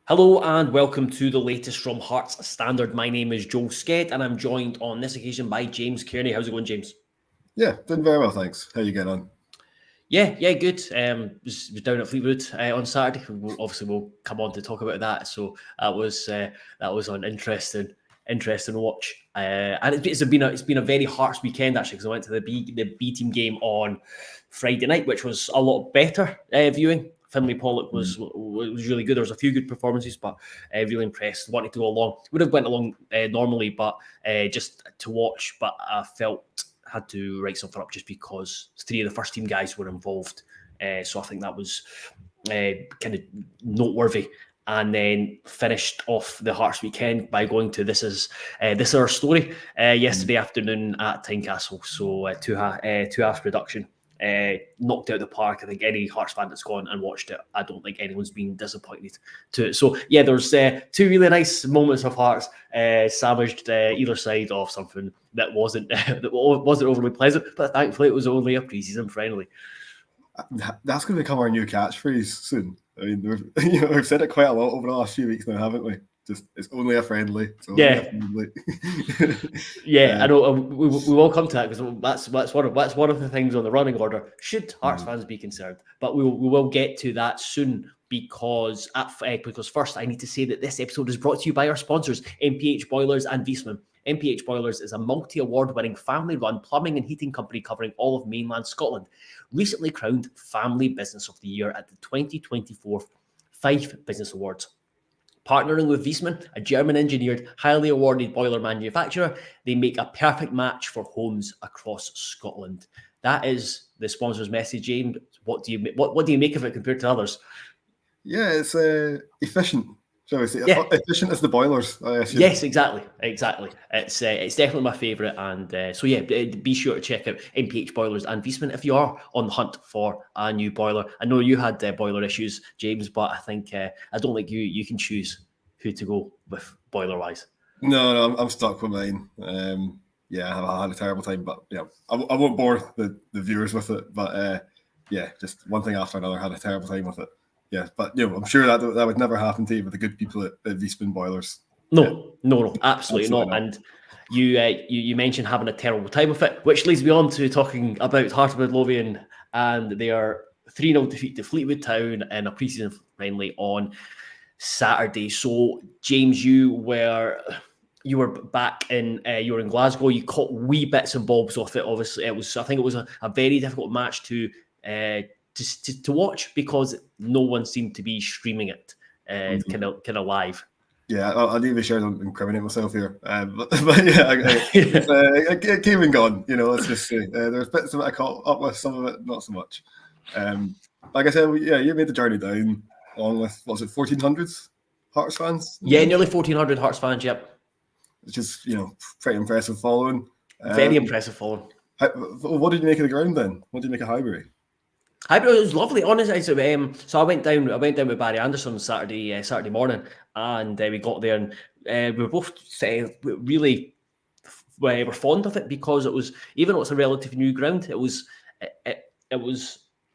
Hello and welcome to the latest from Hearts Standard. My name is Joel Sked and I'm joined on this occasion by James Kearney. How's it going, James? Yeah, doing very well, thanks. How you getting on? Yeah, good. Was down at Fleetwood on Saturday. We'll come on to talk about that. So that was an interesting watch. And it's been a very Hearts weekend actually, because I went to the B team game on Friday night, which was a lot better viewing. Finlay Pollock was really good. There was a few good performances, but really impressed. Wanted to go along. Would have went along normally, but just to watch. But I felt had to write something up just because 3 of the first team guys were involved. So I think that was kind of noteworthy. And then finished off the Hearts weekend by going to This Is Our Story yesterday afternoon at Tynecastle. So two-half production. Knocked out the park. I think any Hearts fan that's gone and watched it, I don't think anyone's been disappointed to it. So yeah, there's two really nice moments of Hearts savaged either side of something that wasn't overly pleasant, but thankfully it was only a pre-season friendly. That's going to become our new catchphrase soon. I mean, we've said it quite a lot over the last few weeks now, haven't we? Just it's only a friendly. Yeah. I know. We will come to that because that's one of the things on the running order. Should Hearts fans be concerned? But we will get to that soon because first I need to say that this episode is brought to you by our sponsors, MPH Boilers and Viessmann. MPH Boilers is a multi-award-winning family-run plumbing and heating company covering all of mainland Scotland. Recently crowned Family Business of the Year at the 2024 Fife Business Awards. Partnering with Viessmann, a German-engineered, highly awarded boiler manufacturer, they make a perfect match for homes across Scotland. That is the sponsor's message, James. What do you make of it compared to others? Yeah, it's efficient. Shall we say? Yeah. Efficient as the boilers. Yes, exactly. It's definitely my favourite, and be sure to check out MPH Boilers and Viessmann if you are on the hunt for a new boiler. I know you had boiler issues, James, but I think I don't think you can choose who to go with boiler wise. No, I'm stuck with mine. I had a terrible time, but I won't bore the viewers with it. But just one thing after another, had a terrible time with it. Yeah, but I'm sure that would never happen to you with the good people at Viessmann Boilers. No, absolutely not. And you mentioned having a terrible time with it, which leads me on to talking about Heart of Midlothian and their 3-0 defeat to Fleetwood Town in a pre-season friendly on Saturday. So, James, you were back in you were in Glasgow. You caught wee bits and bobs off it. Obviously, I think it was a very difficult match to watch because no one seemed to be streaming it kind of live. Yeah, I need to be sure I don't incriminate myself here. But it came and gone. Let's just say there's bits of it I caught up with, some of it not so much. Like I said, you made the journey down along with, was it 1,400 Hearts fans? Yeah, nearly 1,400 Hearts fans. Yep, which is pretty impressive following. Very impressive following. What did you make of the ground then? What did you make of Highbury? Highbury was lovely, honestly. So I went down with Barry Anderson Saturday morning, and we got there, and we were both really were fond of it because it was, even though it's a relatively new ground, it was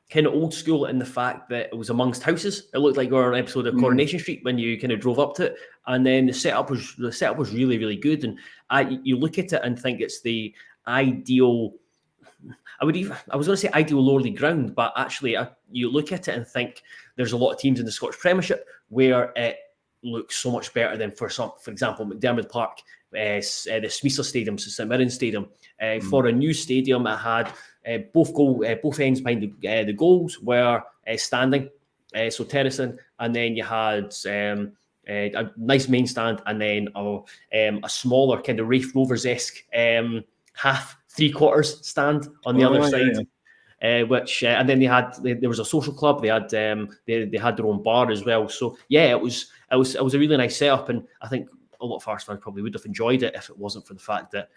kind of old school in the fact that it was amongst houses. It looked like we were an episode of Coronation Street when you kind of drove up to it, and then the setup was really, really good. And you look at it and think it's the ideal. I was going to say ideal lower league ground, but actually you look at it and think there's a lot of teams in the Scottish Premiership where it looks so much better than for example, McDermott Park, the Smeesler Stadium, St Mirren Stadium. For a new stadium, it had both ends behind the goals were standing, so terracing, and then you had a nice main stand, and then a smaller kind of Rafe Rovers-esque half 3/4 stand on the other side. Yeah. Which and then there was a social club. They had their own bar as well. So yeah, it was a really nice setup, and I think a lot of Hearts fans probably would have enjoyed it if it wasn't for the fact that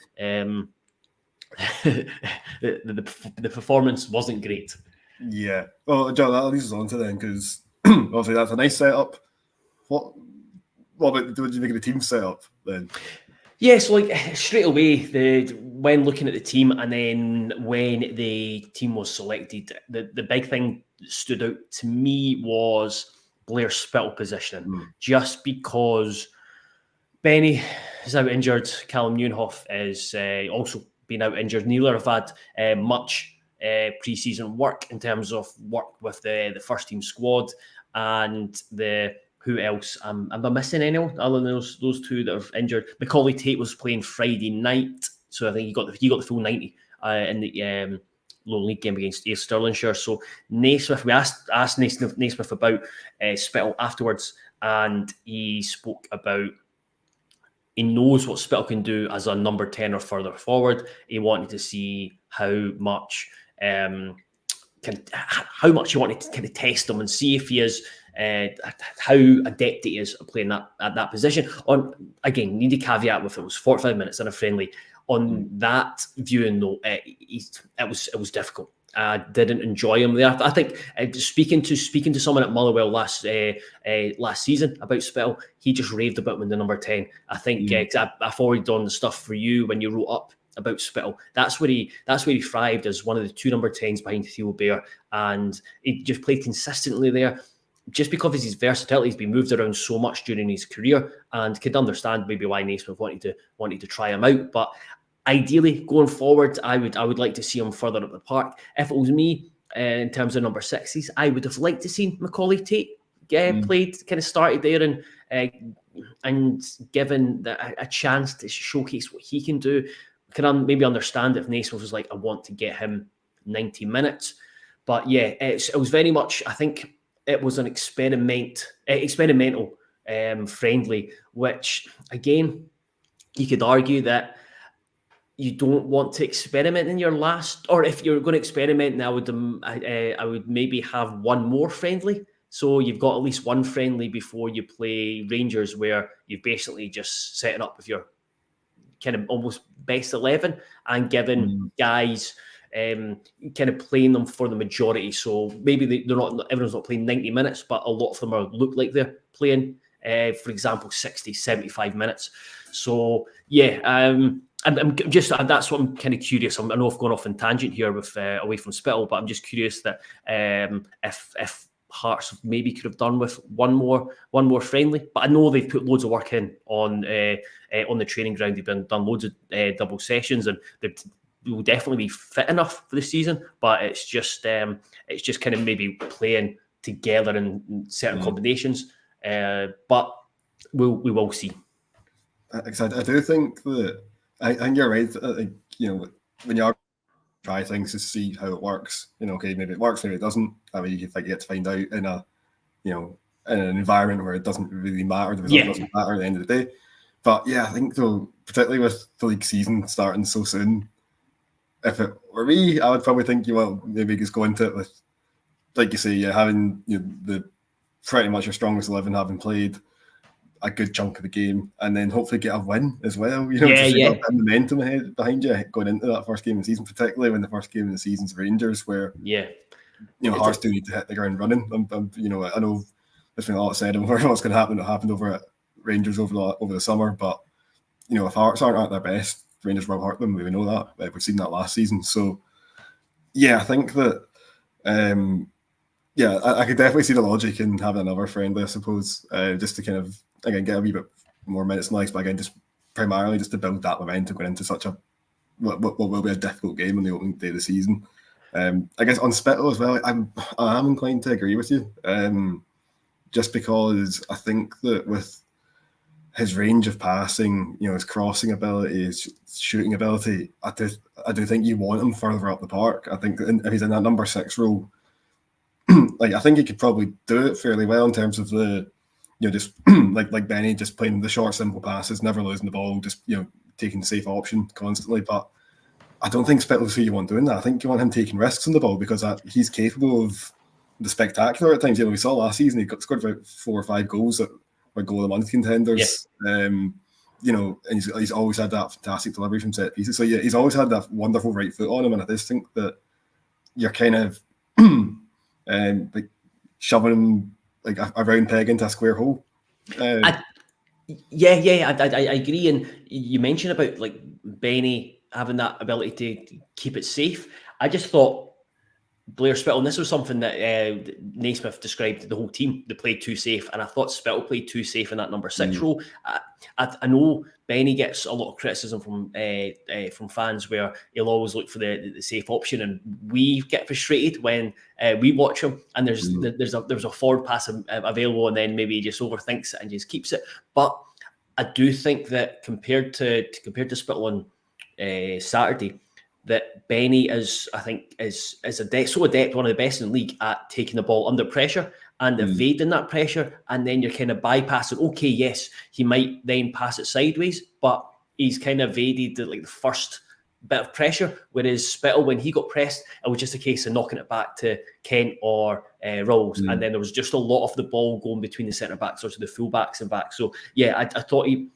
the performance wasn't great. Yeah. Well, John, that leads us on to then, because obviously that's a nice setup. What did you make of the team setup then? Yeah, so straight away, when looking at the team and then when the team was selected, the big thing that stood out to me was Blair Spittle positioning, just because Benny is out injured. Callum Neunhoff is also been out injured. Neither have had much pre-season work in terms of work with the first team squad, and who else? Am I missing anyone other than those two that are injured? Macaulay Tate was playing Friday night, so I think he got the full 90 in the Lone League game against East Stirlingshire. So Naismith, we asked Naismith about Spittle afterwards, and he spoke about he knows what Spittle can do as a number 10 or further forward. He wanted to see how much he wanted to kind of test him and see if he is how adept he is at playing at that position. Again, need a caveat with it was 45 minutes in a friendly. On that viewing though, it was difficult. I didn't enjoy him there. I think speaking to someone at Motherwell last season about Spittle, he just raved about him in the number 10. I think I forwarded on the stuff for you when you wrote up about Spittle. That's where he thrived as one of the two number 10s behind Theo Bear, and he just played consistently there. Just because of his versatility, he's been moved around so much during his career, and could understand maybe why Naismith wanted to try him out. But ideally, going forward, I would like to see him further up the park. If it was me, in terms of number 6s, I would have liked to see Macaulay Tate played, kind of started there, and given a chance to showcase what he can do. Can maybe understand if Naismith was like, I want to get him 90 minutes. But yeah, it was very much, I think it was an experimental friendly, which again, you could argue that you don't want to experiment in your last, or if you're going to experiment, now I would maybe have one more friendly. So you've got at least one friendly before you play Rangers, where you're basically just setting up with your kind of almost best 11 and giving guys kind of playing them for the majority. So maybe everyone's not playing 90 minutes, but a lot of them look like they're playing, for example, 60, 75 minutes. So yeah, I'm just, that's what I'm kind of curious. I know I've gone off on tangent here with away from Spittle, but I'm just curious that if Hearts maybe could have done with one more friendly. But I know they've put loads of work in on the training ground. They've done loads of double sessions, and they will definitely be fit enough for the season. But it's just kind of maybe playing together in certain combinations. But we will see. I do think that I think you're right. When you try things to see how it works, okay, maybe it works, maybe it doesn't. I mean, you get to find out in in an environment where it doesn't really matter. The result doesn't matter at the end of the day. But yeah, I think though, particularly with the league season starting so soon, if it were me, I would probably think maybe just go into it with, like you say, having the pretty much your strongest 11 having played a good chunk of the game, and then hopefully get a win as well. Just momentum behind you going into that first game of the season, particularly when the first game of the season's Rangers, where Hearts do need to hit the ground running. I know there's been a lot said over what's going to happen. It happened over at Rangers over the summer, but if Hearts aren't at their best, Rangers will hurt them. We know that. We've seen that last season. So yeah, I think that I could definitely see the logic in having another friendly, I suppose, just to kind of, again, get a wee bit more minutes and likes, but again, just primarily just to build that momentum going into such what will be a difficult game on the opening day of the season. I guess on Spittle as well, I am inclined to agree with you, just because I think that with his range of passing, his crossing ability, his shooting ability, I do think you want him further up the park. I think if he's in that number 6 role, I think he could probably do it fairly well in terms of the, just like Benny, just playing the short, simple passes, never losing the ball, just taking the safe option constantly. But I don't think Spittle's who you want doing that. I think you want him taking risks on the ball, because he's capable of the spectacular at times. We saw last season he scored about 4 or 5 goals that were goal of the month contenders. And he's always had that fantastic delivery from set pieces. So yeah, he's always had that wonderful right foot on him, and I just think that you're kind of like shoving him like a round peg into a square hole. I agree. And you mentioned about like Benny having that ability to keep it safe. I just thought Blair Spittle, and this was something that Naismith described to the whole team. They played too safe, and I thought Spittle played too safe in that number 6 role. I know Benny gets a lot of criticism from fans where he'll always look for the safe option, and we get frustrated when we watch him and there's a forward pass available, and then maybe he just overthinks it and just keeps it. But I do think that compared to Spittle on Saturday, that Benny is so adept, one of the best in the league at taking the ball under pressure and evading that pressure, and then you're kind of bypassing. Okay, yes, he might then pass it sideways, but he's kind of evaded the first bit of pressure. Whereas Spittle, when he got pressed, it was just a case of knocking it back to Kent or Rolls, and then there was just a lot of the ball going between the centre backs or to the full backs and backs. So yeah, I thought he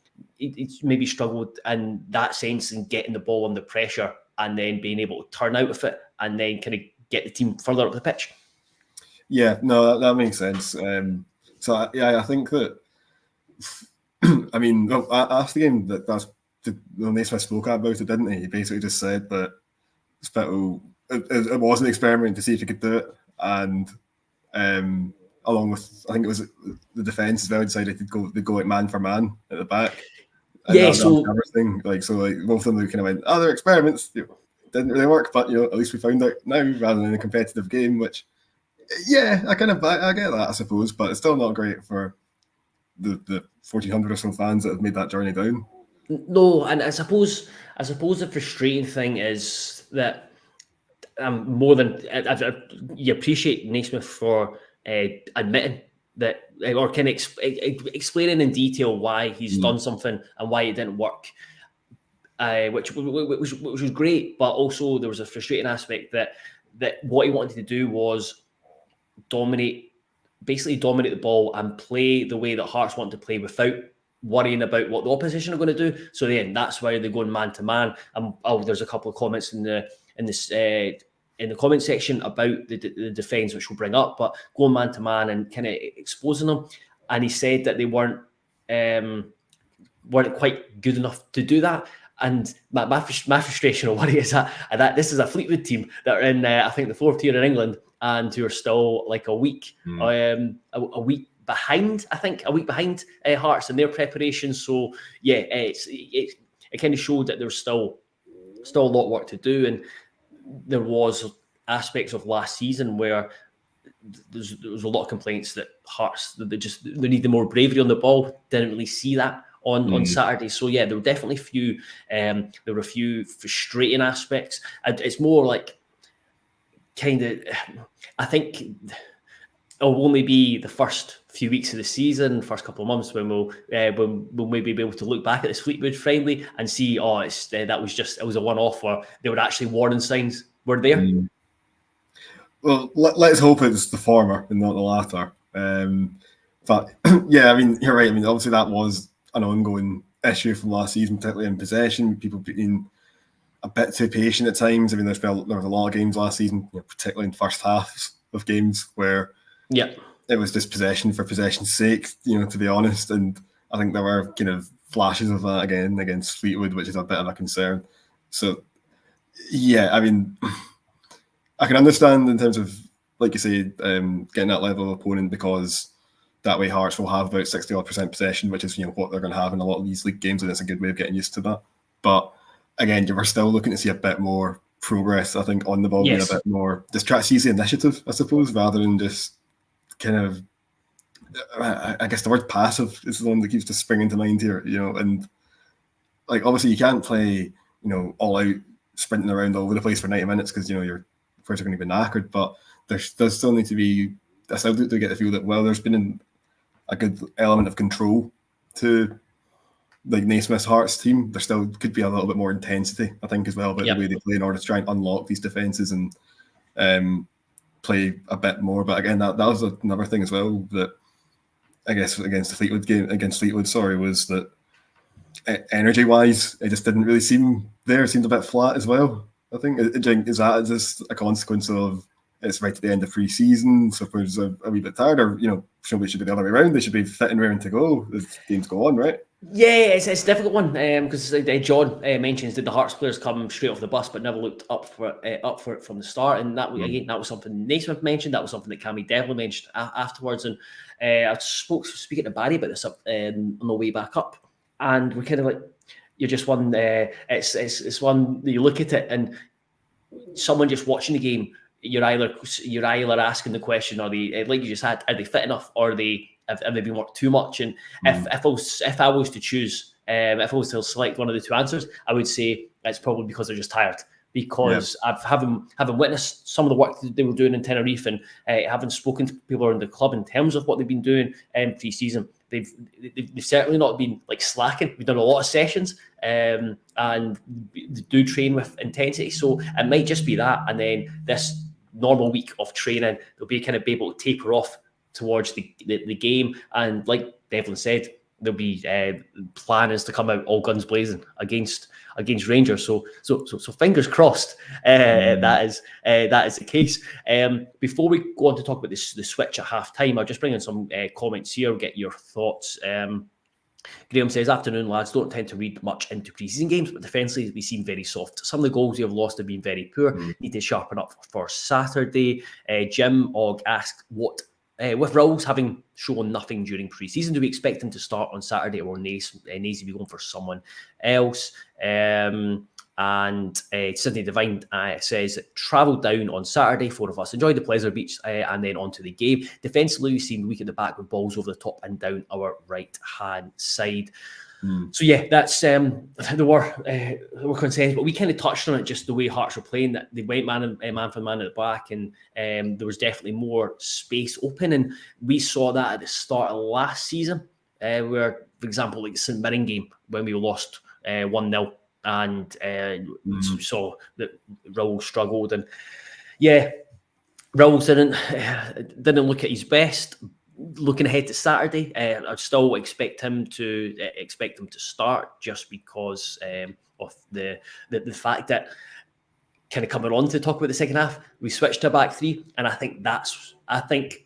maybe struggled in that sense in getting the ball under pressure and then being able to turn out of it and then kind of get the team further up the pitch. Yeah, no, that makes sense. So yeah, I think that. I mean, after the game, that's Naismith spoke about it, didn't he? He basically just said that Spittle, it was an experiment to see if he could do it, and along with, I think it was the defence as well, decided to go like man for man at the back. Yeah, so everything both of them kind of went, they're experiments. Didn't really work, but at least we found out now rather than a competitive game. Which, yeah, I get that, I suppose, but it's still not great for the 1,400 or so fans that have made that journey down. No, and I suppose the frustrating thing is that more than you appreciate Naismith for admitting that, or kind of explaining in detail why he's done something and why it didn't work, which was great. But also there was a frustrating aspect that what he wanted to do was dominate the ball and play the way that Hearts want to play without worrying about what the opposition are going to do. So then that's why they're going man to man. And there's a couple of comments in the comment section about the defence, which we'll bring up, but going man to man and kind of exposing them. And he said that they weren't quite good enough to do that. And my frustration or worry is that this is a Fleetwood team that are in, I think, the 4th tier in England, and who are still like a week behind. I think a week behind Hearts in their preparation. So yeah, it kind of showed that there's still a lot of work to do, and there was aspects of last season where there was a lot of complaints that Hearts they needed more bravery on the ball. Didn't really see that on Saturday. So yeah, there were definitely a few frustrating aspects. And it's more like kind of, I think it'll only be the first few weeks of the season, first couple of months, when we'll maybe be able to look back at this Fleetwood friendly and see, it was a one-off, or there were actually warning signs were there. Well, let's hope it's the former and not the latter. But yeah, I mean, you're right. I mean, obviously that was an ongoing issue from last season, particularly in possession. People being a bit too patient at times. I mean, there was a lot of games last season, particularly in first halves of games, where it was just possession for possession's sake, to be honest. And I think there were kind of flashes of that again against Fleetwood, which is a bit of a concern. So yeah, I mean, I can understand in terms of, like you say, getting that level of opponent, because that way Hearts will have about 60% possession, which is what they're going to have in a lot of these league games, and it's a good way of getting used to that. But again, you were still looking to see a bit more progress, I think, on the ball, being a bit more, just try to seize the initiative, I suppose, rather than just kind of, I guess the word passive is the one that keeps just springing to mind here, and like, obviously you can't play, all out sprinting around all over the place for 90 minutes because, your players are going to be knackered, but there does still need to be, I still do get the feel that, there's been a good element of control to like Naismith's Hearts team. There still could be a little bit more intensity, I think, as well, about the way they play in order to try and unlock these defences and play a bit more. But again, that was another thing as well that I guess against Fleetwood, was that energy-wise, it just didn't really seem there. It seemed a bit flat as well. I think is that just a consequence of it's right at the end of pre-season, so players are a wee bit tired, or probably should be the other way around. They should be fit and raring to go as games go on, right? Yeah, it's a difficult one because John mentions did the Hearts players come straight off the bus but never looked up for it from the start, and that again that was something Naismith mentioned. That was something that Cammy Devlin mentioned afterwards, and I speaking to Barry about this on the way back up, and we're kind of like, you're just one. It's one that you look at it and someone just watching the game, you're either asking the question, are they, like you just had, are they fit enough, or have they been worked too much? And if I was to choose, if I was to select one of the two answers, I would say it's probably because they're just tired. Because I've having witnessed some of the work that they were doing in Tenerife, and having spoken to people around the club in terms of what they've been doing pre-season, they've certainly not been like slacking. We've done a lot of sessions, and they do train with intensity. So it might just be that, and then this normal week of training, they'll be able to taper off towards the game. And like Devlin said, there'll be plan is to come out all guns blazing against Rangers. So fingers crossed that is the case. Before we go on to talk about the switch at half time, I'll just bring in some comments here. Get your thoughts. Graham says, afternoon lads, don't tend to read much into pre-season games, but defensively we seem very soft. Some of the goals you have lost have been very poor. Need to sharpen up for Saturday. Jim Og asked, what with Rowles having shown nothing during pre-season, do we expect him to start on Saturday, or Naze be going for someone else? And Sydney Devine says, travelled down on Saturday, 4 of us, enjoyed the Pleasure Beach, and then on to the game. Defensively, we seemed weak at the back with balls over the top and down our right-hand side. So yeah, that's there were concerns, but we kind of touched on it, just the way Hearts were playing, that they went man for man at the back, and there was definitely more space open, and we saw that at the start of last season, where, for example, like the St Mirren game when we lost 1-0, and we saw that Rowles struggled, and yeah, Rowles didn't look at his best. Looking ahead to Saturday, I'd still expect him to start, just because of the fact that, kind of coming on to talk about the second half, we switched to a back three, and I think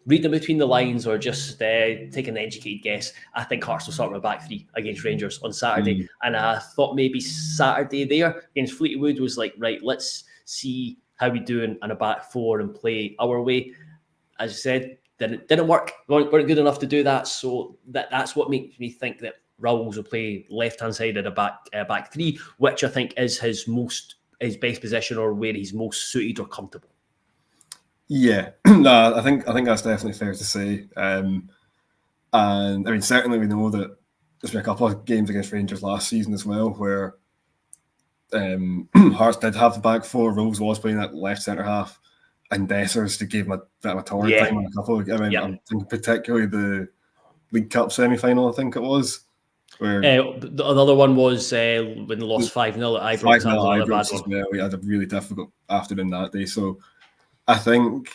reading between the lines, or just taking an educated guess, I think Hearts will start with a back three against Rangers on Saturday. And I thought maybe Saturday there against Fleetwood was like, right, let's see how we do in a back four and play our way. As I said, didn't work. Weren't good enough to do that. So that's what makes me think that Rowles will play left-hand side at a back three, which I think is his best position, or where he's most suited or comfortable. Yeah, no, I think that's definitely fair to say. And I mean, certainly we know that there's been a couple of games against Rangers last season as well, where Hearts did have the back four. Rowles was playing that left centre half, and Dessers gave him a bit of a torrid time on a couple of. I mean, I'm thinking particularly the League Cup semi-final, I think it was. Where the other one was when they lost 5-0 at Ibrox. 5-0 at Ibrox as well. We had a really difficult afternoon that day. So I think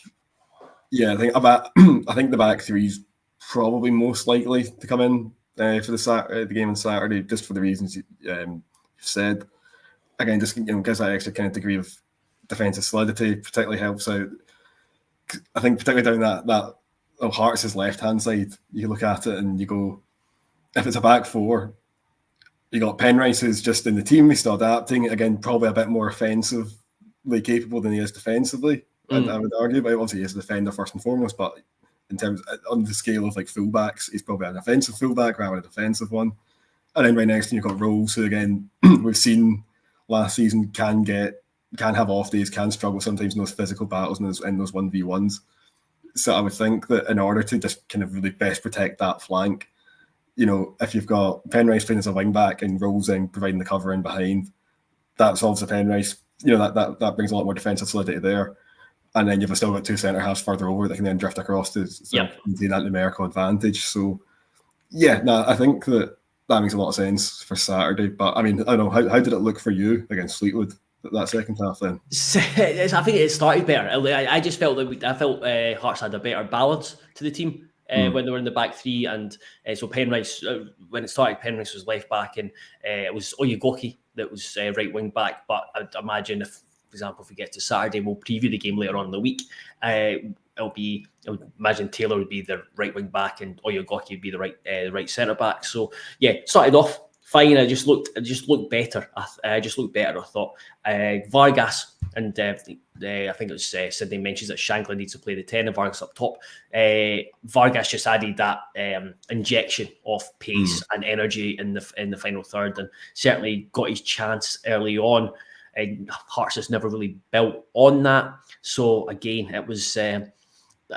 the back three is probably most likely to come in for the game on Saturday, just for the reasons you've said. Again, just gives that extra kind of degree of defensive solidity, particularly helps out. I think particularly down that Hearts' left-hand side, you look at it and you go, if it's a back four, you got Penrice, who's just in the team, he's still adapting. Again, probably a bit more offensively capable than he is defensively, I would argue. But obviously he is a defender first and foremost, but in terms on the scale of like fullbacks, he's probably an offensive fullback rather than a defensive one. And then right next to you, you've got Rowles, who again, we've seen last season can have off days, can struggle sometimes in those physical battles and in those 1v1s. So I would think that in order to just kind of really best protect that flank, if you've got Penrice playing as a wing back and Rowles then providing the cover in behind, that solves the Penrice. That brings a lot more defensive solidity there. And then you've still got two centre halves further over that can then drift across to maintain that numerical advantage. So I think that makes a lot of sense for Saturday. But I mean, I don't know, how did it look for you against Fleetwood that second half then? I think it started better. I just felt that Hearts had a better balance to the team when they were in the back three, and so Penrice, when it started, Penrice was left back, and it was Oyegoki that was right wing back. But I'd imagine, if, for example, if we get to Saturday, we'll preview the game later on in the week. I would imagine Taylor would be the right wing back and Oyegoki would be the right centre back. So yeah, started off fine. I just looked better. I just looked better. I thought Vargas and I think it was Sydney mentions that Shankland needs to play the 10 and Vargas up top. Vargas just added that injection of pace and energy in the final third, and certainly got his chance early on. And Hearts has never really built on that. So again, it was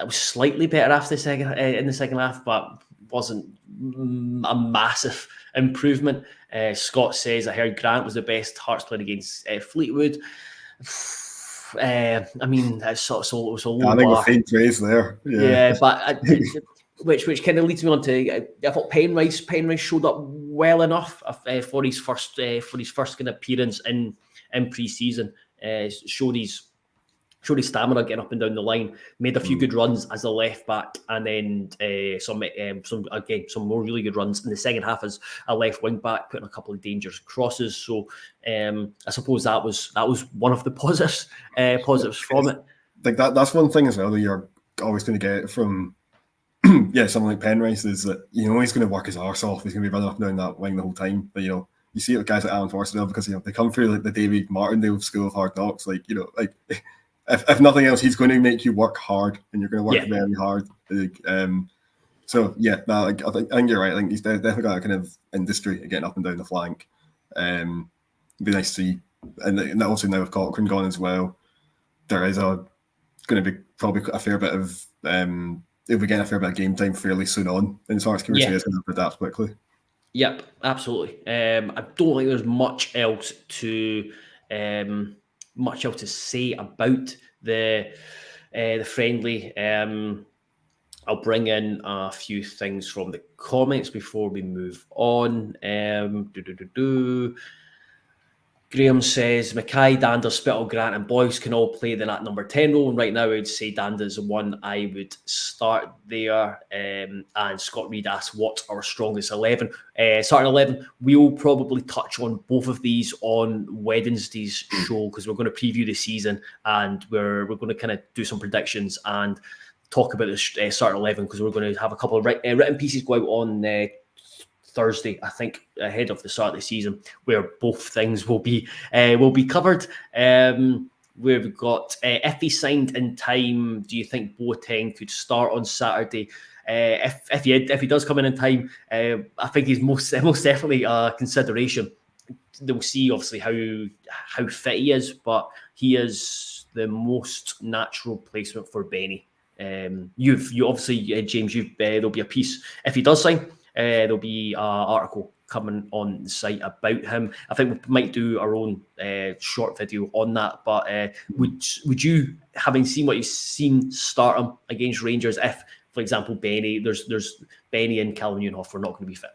slightly better after in the second half, but wasn't a massive improvement. Scott says, I heard Grant was the best Hearts playing against Fleetwood. I mean, it's a low bar. I think we're faint praise there. Yeah, but which kind of leads me on to I thought Penrice showed up well enough for his first kind of appearance in pre-season. Showed his stamina getting up and down the line, made a few good runs as a left back, and then some more really good runs in the second half as a left wing back, putting a couple of dangerous crosses. So I suppose that was one of the positives from it. Like that's one thing as well that you're always going to get from someone like Penrice, is that he's going to work his arse off. He's going to be running up and down that wing the whole time. But you see it with guys like Alan Forstadell, because they come through like the David Martindale school of hard knocks. Like if nothing else, he's going to make you work hard, and you're going to work very hard. I think you're right. I think he's definitely got a kind of industry of getting up and down the flank. It'd be nice to see, and also now with Cochrane gone as well, there is going to be probably a fair bit of he'll be getting a fair bit of game time fairly soon on, and Hearts can is going to adapt quickly. Yep, absolutely. I don't think there's much else to say about the friendly. I'll bring in a few things from the comments before we move on. Graham says, Mackay, Dander, Spittle, Grant and Boyce can all play in that number 10 role. And right now I would say Dander's the one I would start there. And Scott Reed asks, what's our strongest 11? Starting 11, we'll probably touch on both of these on Wednesday's show, because we're going to preview the season, and we're going to kind of do some predictions and talk about the starting 11, because we're going to have a couple of written pieces go out on Thursday, I think, ahead of the start of the season, where both things will be covered. We've got if he signed in time, do you think Boateng could start on Saturday? If he does come in time, I think he's most definitely a consideration. They'll see obviously how fit he is, but he is the most natural placement for Benny. You obviously, James, there'll be a piece if he does sign. There'll be an article coming on the site about him. I think we might do our own short video on that. But would you, having seen what you've seen, start him against Rangers if, for example, there's Benny and Callum Newhoff are not going to be fit?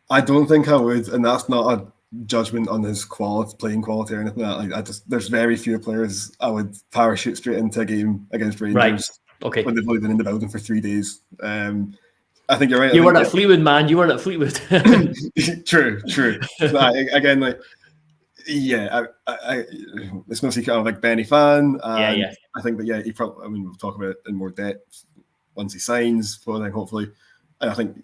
I don't think I would, and that's not a judgment on his playing quality or anything like that. There's very few players I would parachute straight into a game against Rangers. Right. Okay. When they've only been in the building for 3 daid. I think you're right. You weren't at Fleetwood, man. You weren't at Fleetwood. True. Again, it's no secret I'm a big Benny fan. I think that he probably. We'll talk about it in more depth once he signs. Hopefully, and I think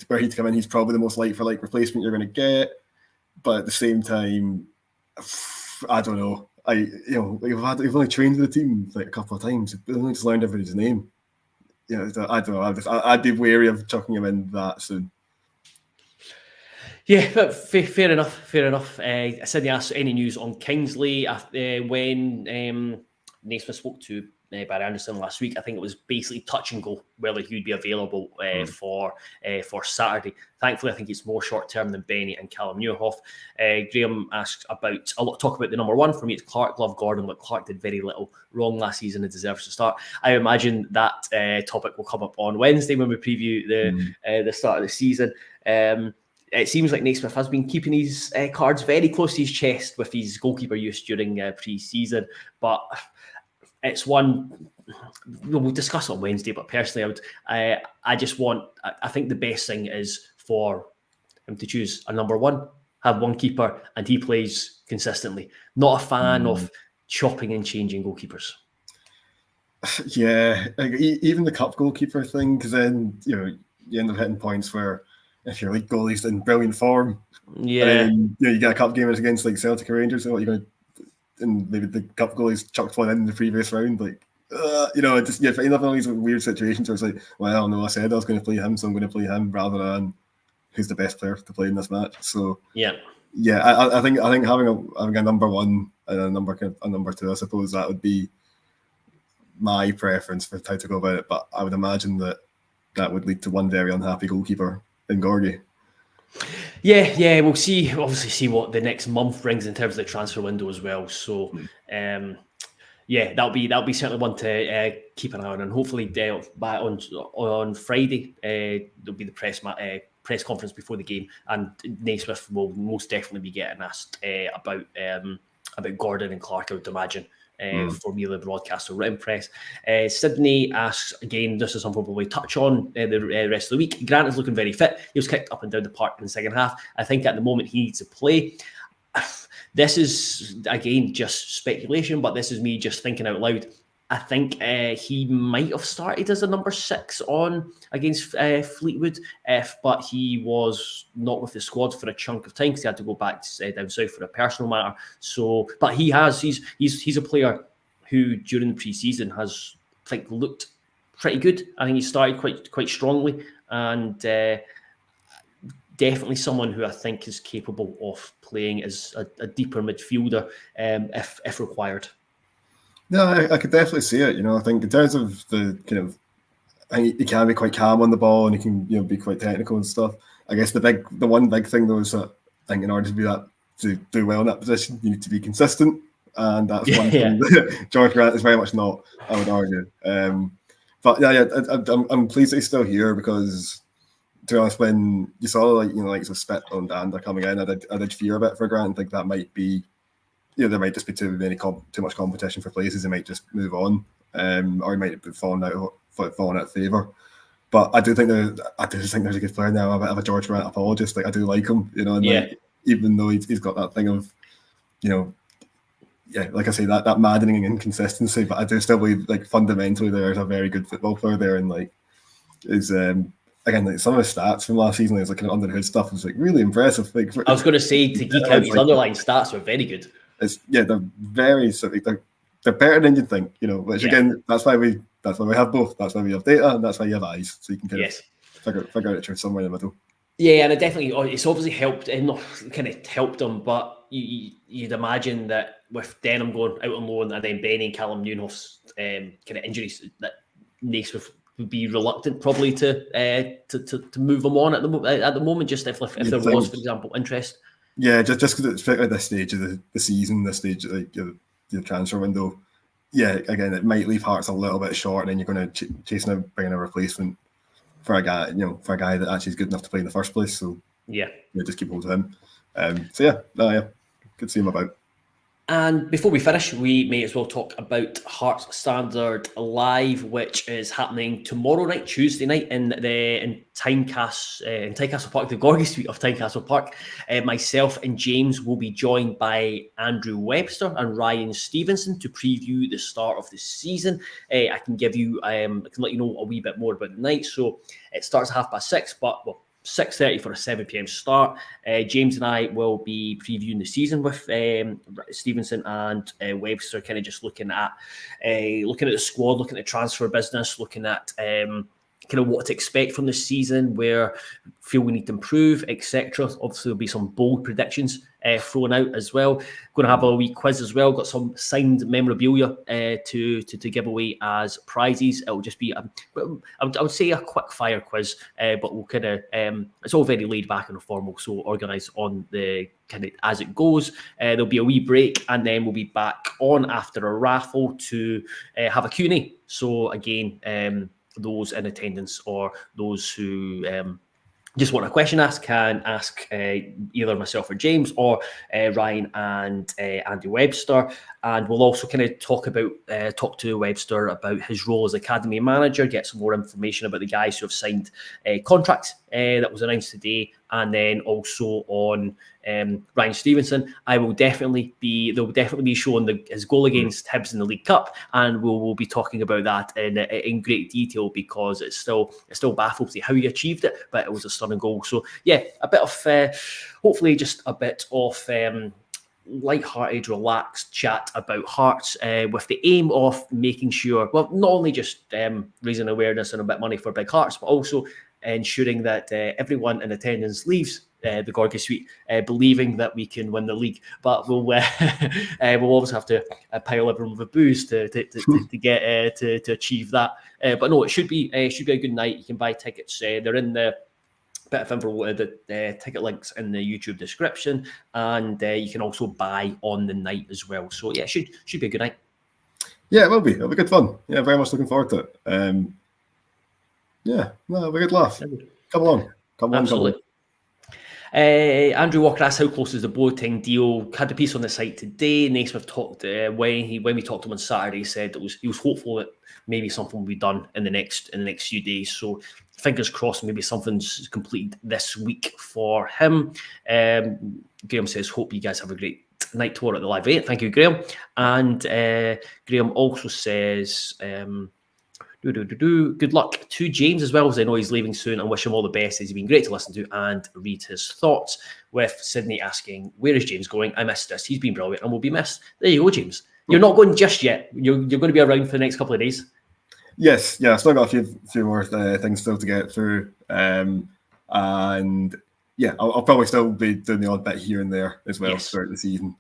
where he'd come in, he's probably the most like for like replacement you're going to get. But at the same time, I don't know. We've only trained with the team like a couple of times. We've only just learned everybody's name. I don't know. I'd be wary of chucking him in that soon. Yeah, but fair enough. Sydney asked any news on Kingsley when Naismith spoke to Barry Anderson last week. I think it was basically touch and go whether he would be available for Saturday. Thankfully, I think it's more short term than Benny and Callum Newhoff. Graham asks about a lot. Talk about the number one for me. It's Clark. Love Gordon, but Clark did very little wrong last season and deserves to start. I imagine that topic will come up on Wednesday when we preview the start of the season. It seems like Naismith has been keeping his cards very close to his chest with his goalkeeper use during pre-season, but it's one we'll discuss on Wednesday. But personally, I think the best thing is for him to choose a number one. have one keeper and he plays consistently. Not a fan of chopping and changing goalkeepers. Yeah, like, even the cup goalkeeper thing, because then you end up hitting points where if your league goalie's in brilliant form, yeah, and then, you get a cup game against like Celtic or Rangers, and what you're going to, and maybe the cup goalie's chucked one in the previous round, like just you end up in all these weird situations where it's like, well, no, I said I was going to play him, so I'm going to play him rather than who's the best player to play in this match. So yeah, I think having a number one and a number two, I suppose that would be my preference for how to go about it, but I would imagine that would lead to one very unhappy goalkeeper in Gorgie. Yeah, we'll see. Obviously, see what the next month brings in terms of the transfer window as well. So, yeah, that'll be certainly one to keep an eye on, and hopefully, back on Friday, there'll be the press conference before the game, and Naismith will most definitely be getting asked about Gordon and Clark, I would imagine. For me, the broadcast or written press. Sydney asks, again, this is something we'll probably touch on the rest of the week. Grant is looking very fit. He was kicked up and down the park in the second half. I think at the moment he needs to play. This is, again, just speculation, but this is me just thinking out loud. I think he might have started as a number 6 on against Fleetwood, but he was not with the squad for a chunk of time because he had to go back down south for a personal matter. So, but he's a player who during the pre-season has, I think, looked pretty good. I think he started quite strongly, and definitely someone who I think is capable of playing as a deeper midfielder if required. No, I could definitely see it. I think in terms of the kind of, I think he can be quite calm on the ball and he can be quite technical and stuff. I guess the one big thing though is that I think in order to do well in that position, you need to be consistent, and that's one thing that George Grant is very much not, I would argue. But I'm pleased that he's still here because, to be honest, when you saw like some Spit and Dander coming in, I did fear a bit for Grant and think that might be. There might just be too much competition for places. They might just move on, or he might be falling out of favour. But I do think there's a good player now. I'm a bit of a George Grant apologist. Like I do like him, and like, even though he's got that thing of, like I say, that maddening inconsistency. But I do still believe, like, fundamentally, there's a very good football player there, and like is again, like some of his stats from last season, like kind of under the hood stuff was like really impressive. Like I was going to say, to geek out, his underlying stats were very good. They're very they're better than you'd think, which again, that's why we have both. That's why we have data, and that's why you have eyes, so you can kind of figure out the truth somewhere in the middle. Yeah, and it's obviously helped, and not kind of helped him, but you'd imagine that with Denham going out on loan and then Benny and Callum Newhoff's kind of injuries, that Naismith would be reluctant probably to move him on at the moment, just if there was, for example, interest. Yeah, just because it's at this stage of the season, this stage of the transfer window. Yeah, again, it might leave Hearts a little bit short, and then you're going to chase now bringing a replacement for a guy, that actually is good enough to play in the first place. So just keep hold of him. Good to see him about. And before we finish, we may as well talk about Hearts Standard Live, which is happening tomorrow night, Tuesday night, in Tynecastle Park, the Gorgie Suite of Tynecastle Park. Myself and James will be joined by Andrew Webster and Ryan Stevenson to preview the start of the season. I can let you know a wee bit more about the night. So it starts at 6:30, but 6:30 for a 7 p.m. start. James and I will be previewing the season with Stevenson and Webster, kind of just looking at the squad, looking at transfer business, looking at kind of what to expect from the season, where feel we need to improve, etc. Obviously, there'll be some bold predictions thrown out as well. Going to have a wee quiz as well. Got some signed memorabilia to give away as prizes. It'll just be, I would say, a quick fire quiz, but we'll kind of, it's all very laid back and formal, so organised on the kind of as it goes. There'll be a wee break, and then we'll be back on after a raffle to have a Q&A. So again, those in attendance or those who just want a question asked can ask either myself or James or Ryan and Andy Webster. And we'll also kind of talk to Webster about his role as academy manager, get some more information about the guys who have signed contracts that was announced today, and then also on Ryan Stevenson. There will definitely be showing his goal against Hibs in the League Cup, and we'll be talking about that in great detail, because it still baffles me how he achieved it, but it was a stunning goal. So yeah, a bit of hopefully just a bit of light-hearted, relaxed chat about Hearts, with the aim of making sure, well, not only just raising awareness and a bit of money for Big Hearts, but also ensuring that everyone in attendance leaves the Gorgie Suite believing that we can win the league. But we'll always have to pile everyone with booze to get to achieve that. But no, it should be a good night. You can buy tickets. They're in the bit of info, the ticket links in the YouTube description, and you can also buy on the night as well. So yeah, should be a good night. Yeah, it will be. It'll be good fun. Yeah, very much looking forward to it. It'll be a good laugh. Come along. Absolutely. Andrew Walker asked how close is the Boateng deal. Had a piece on the site today. Naismith talked when we talked to him on Saturday. He said he was hopeful that maybe something will be done in the next few days. So fingers crossed, maybe something's completed this week for him. Graham says, hope you guys have a great night tomorrow at the Live 8. Thank you, Graham. And Graham also says, good luck to James as well, as I know he's leaving soon, and wish him all the best. He's been great to listen to and read his thoughts. With Sydney asking, where is James going? I missed this. He's been brilliant and will be missed. There you go, James. You're not going just yet. You're going to be around for the next couple of days. Yes, yeah, I've still got a few more things still to get through, and yeah, I'll probably still be doing the odd bit here and there as well throughout the season.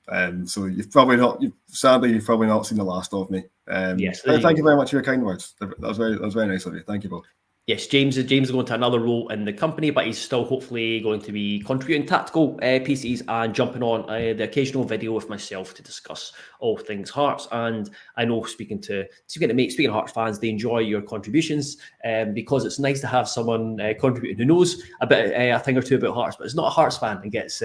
So you've probably not seen the last of me. Yes, thank you very much for your kind words. That was very nice of you. Thank you both. Yes, James is going to another role in the company, but he's still hopefully going to be contributing tactical pieces and jumping on the occasional video with myself to discuss all things Hearts. And I know speaking of Hearts fans, they enjoy your contributions because it's nice to have someone contributing who knows a thing or two about Hearts, but it's not a Hearts fan and gets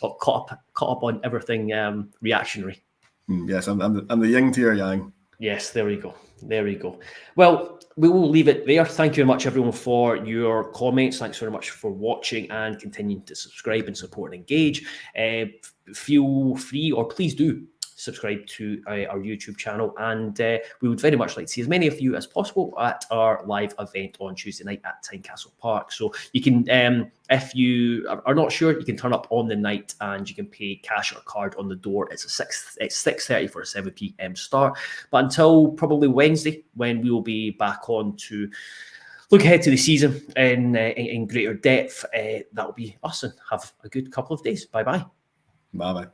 caught up on everything reactionary. Yes, I'm the yin to your yang. Yes, there we go. Well, we will leave it there. Thank you very much, everyone, for your comments. Thanks very much for watching and continuing to subscribe and support and engage. Feel free, or please do, subscribe to our YouTube channel, and we would very much like to see as many of you as possible at our live event on Tuesday night at Tynecastle Park. So you can, if you are not sure, you can turn up on the night and you can pay cash or card on the door. It's 6:30 for a 7 p.m. start. But until probably Wednesday, when we will be back on to look ahead to the season in greater depth, that will be us, and have a good couple of days. Bye-bye. Bye-bye.